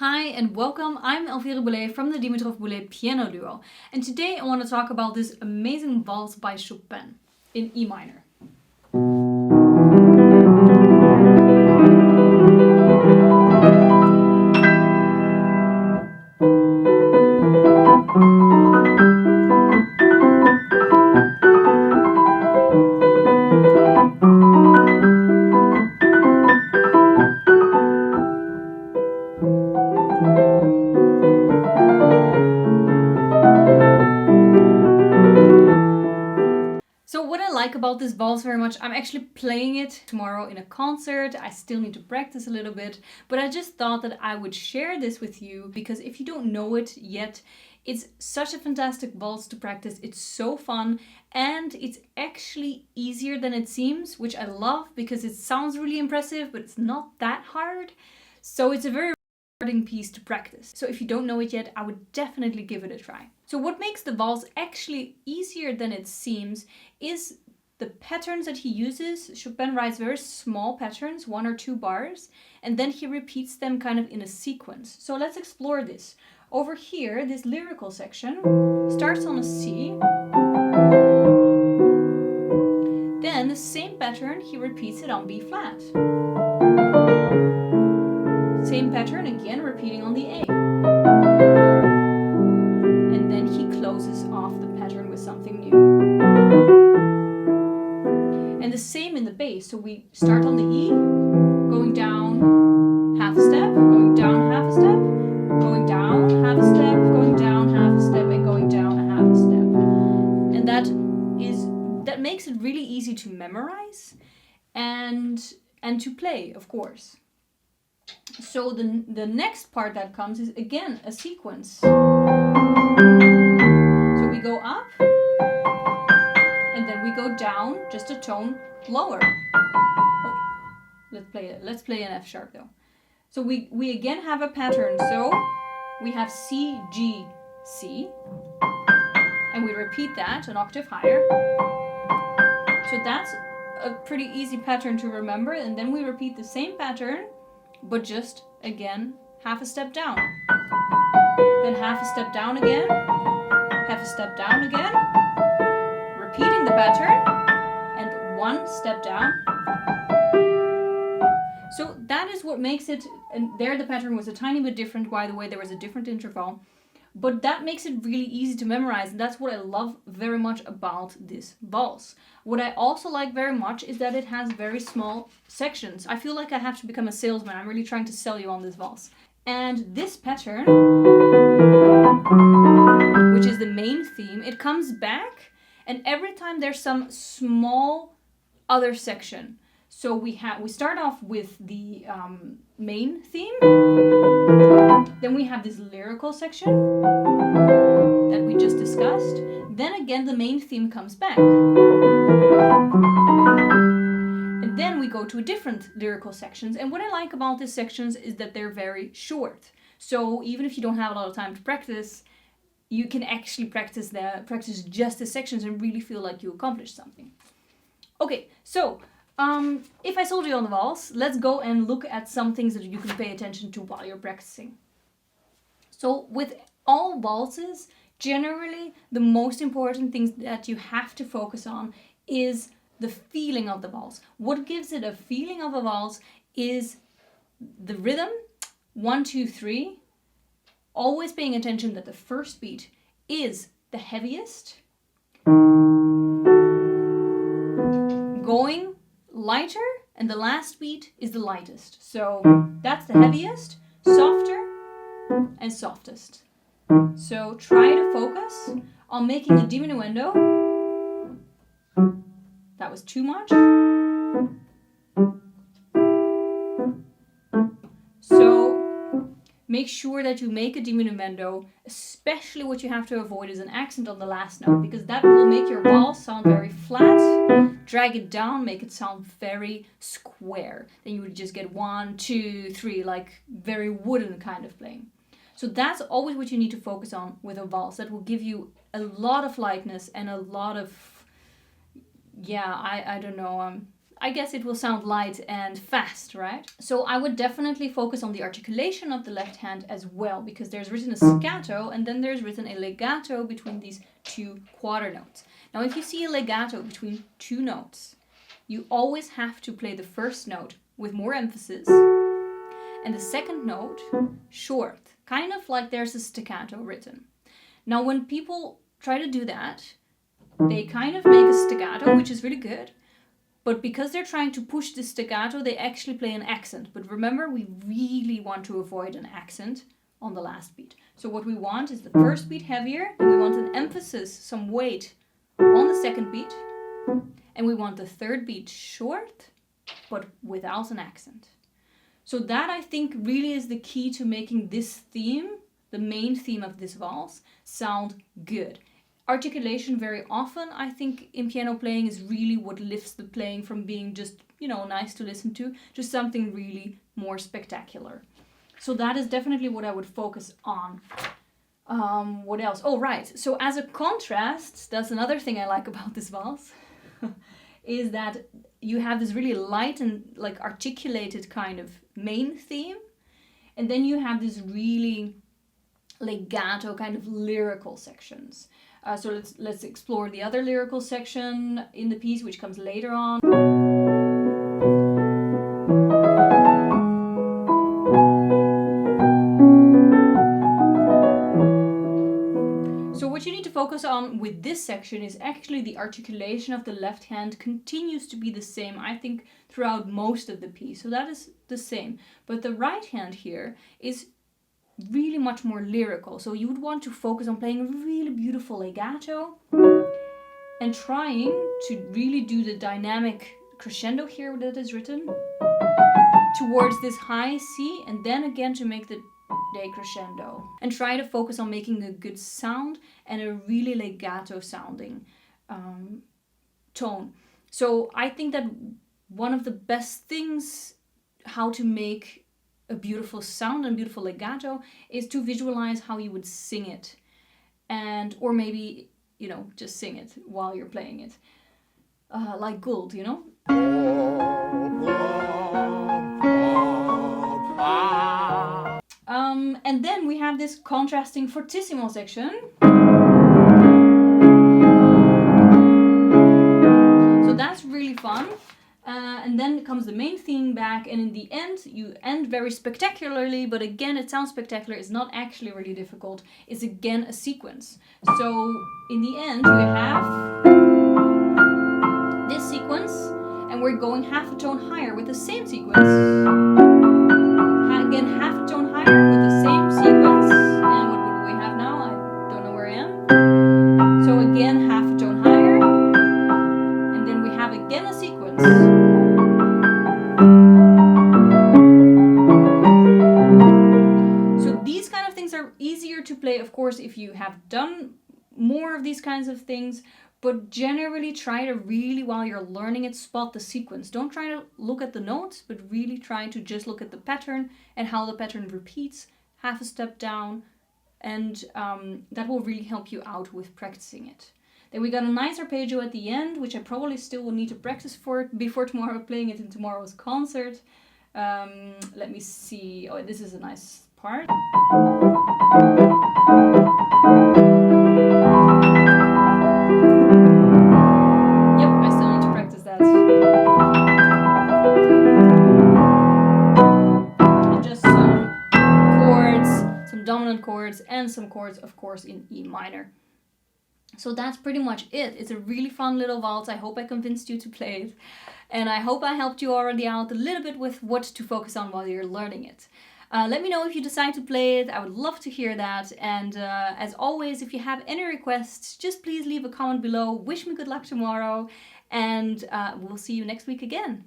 Hi and welcome, I'm Elvira Boulez from the Dimitrov Boulez Piano Duo, and today I want to talk about this amazing waltz by Chopin in E minor. So what I like about this waltz very much, I'm actually playing it tomorrow in a concert. I still need to practice a little bit, but I just thought that I would share this with you because if you don't know it yet, it's such a fantastic waltz to practice. It's so fun and it's actually easier than it seems, which I love because it sounds really impressive, but it's not that hard. So it's a very rewarding piece to practice. So if you don't know it yet, I would definitely give it a try. So what makes the waltz actually easier than it seems is the patterns that he uses. Chopin writes very small patterns, 1 or 2 bars, and then he repeats them kind of in a sequence. So let's explore this. Over here, this lyrical section starts on a C. Then the same pattern, he repeats it on B flat. Same pattern again, repeating on the A. And then he closes off the pattern with something new. And the same in the bass. So we start on the E, going down half a step, going down half a step, going down half a step, going down half a step, and going down a half a step. And that makes it really easy to memorize and to play, of course. So the next part that comes is again a sequence. So we go up and then we go down just a tone lower. Oh, let's play an F sharp though. So we again have a pattern. So we have C, G, C, and we repeat that an octave higher. So that's a pretty easy pattern to remember, and then we repeat the same pattern but just again half a step down, then half a step down again, half a step down again, repeating the pattern, and 1 step down. So that is what makes it, and there the pattern was a tiny bit different, by the way, there was a different interval, but that makes it really easy to memorize, and that's what I love very much about this waltz. What I also like very much is that it has very small sections. I feel like I have to become a salesman. I'm really trying to sell you on this waltz. And this pattern, which is the main theme, it comes back, and every time there's some small other section. So we start off with the main theme, then we have this lyrical section that we just discussed, then again the main theme comes back. And then we go to different lyrical sections, and what I like about these sections is that they're very short. So even if you don't have a lot of time to practice, you can actually practice just the sections and really feel like you accomplished something. Okay, so if I sold you on the waltz, let's go and look at some things that you can pay attention to while you're practicing. So with all waltzes, generally the most important things that you have to focus on is the feeling of the waltz. What gives it a feeling of a waltz is the rhythm, 1, 2, 3, always paying attention that the first beat is the heaviest, going lighter, and the last beat is the lightest. So that's the heaviest, softer, and softest. So try to focus on making a diminuendo. That was too much. So make sure that you make a diminuendo, especially what you have to avoid is an accent on the last note, because that will make your waltz sound very flat. Drag it down, make it sound very square. Then you would just get 1, 2, 3, like very wooden kind of playing. So that's always what you need to focus on with a waltz. That will give you a lot of lightness and a lot of, yeah, I don't know. I guess it will sound light and fast, right? So I would definitely focus on the articulation of the left hand as well, because there's written a staccato and then there's written a legato between these two quarter notes. Now, if you see a legato between two notes, you always have to play the first note with more emphasis and the second note short, kind of like there's a staccato written. Now, when people try to do that, they kind of make a staccato, which is really good. But because they're trying to push the staccato, they actually play an accent. But remember, we really want to avoid an accent on the last beat. So what we want is the first beat heavier, and we want an emphasis, some weight on the second beat. And we want the third beat short, but without an accent. So that, I think, really is the key to making this theme, the main theme of this valse, sound good. Articulation very often, I think, in piano playing is really what lifts the playing from being just, nice to listen to something really more spectacular. So that is definitely what I would focus on. What else? Oh, right. So as a contrast, that's another thing I like about this valse, is that you have this really light and like articulated kind of main theme. And then you have this really legato kind of lyrical sections. So let's explore the other lyrical section in the piece, which comes later on. So what you need to focus on with this section is actually the articulation of the left hand continues to be the same, I think, throughout most of the piece. So that is the same. But the right hand here is really much more lyrical. So you would want to focus on playing a really beautiful legato and trying to really do the dynamic crescendo here that is written towards this high C, and then again to make the decrescendo, and try to focus on making a good sound and a really legato sounding tone. So I think that one of the best things how to make a beautiful sound and beautiful legato is to visualize how you would sing it, and or maybe just sing it while you're playing it, like Gould, and then we have this contrasting fortissimo section. So that's really fun. And then comes the main theme back, and in the end, you end very spectacularly, but again, it sounds spectacular, it's not actually really difficult, it's again a sequence. So in the end, you have this sequence, and we're going half a tone higher with the same sequence. Again, half a tone higher with the same sequence, and what do we have now? I don't know where I am. So again, half a tone higher, and then we have again a sequence. So these kind of things are easier to play, of course, if you have done more of these kinds of things, but generally try to really, while you're learning it, spot the sequence. Don't try to look at the notes, but really try to just look at the pattern and how the pattern repeats, half a step down, and that will really help you out with practicing it. Then we got a nice arpeggio at the end, which I probably still will need to practice for before tomorrow, playing it in tomorrow's concert. Let me see. Oh, this is a nice part. Yep, I still need to practice that. And just some chords, some dominant chords, and some chords, of course, in E minor. So that's pretty much it. It's a really fun little valse. I hope I convinced you to play it. And I hope I helped you already out a little bit with what to focus on while you're learning it. Let me know if you decide to play it. I would love to hear that. And as always, if you have any requests, just please leave a comment below. Wish me good luck tomorrow. And we'll see you next week again.